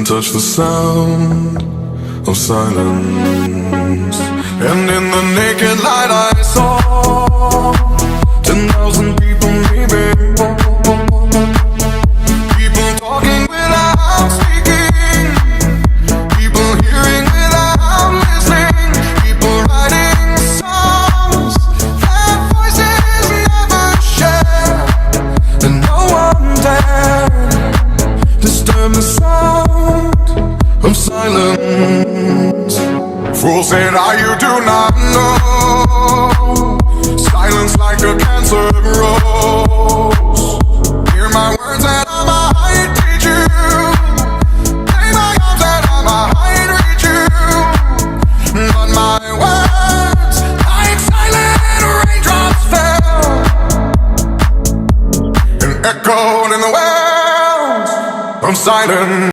touch the sound of silence. And in the naked light I saw 10,000 people maybe. People talking without speaking, people hearing without listening, people writing songs that voices never share. And no one dared disturb the sound of silence. Fool said, you do not know. Silence like a cancer grows. Hear my words and I might teach you. Play my arms and I might reach you. But my words, like silent raindrops, fell and echoed in the wells of silence.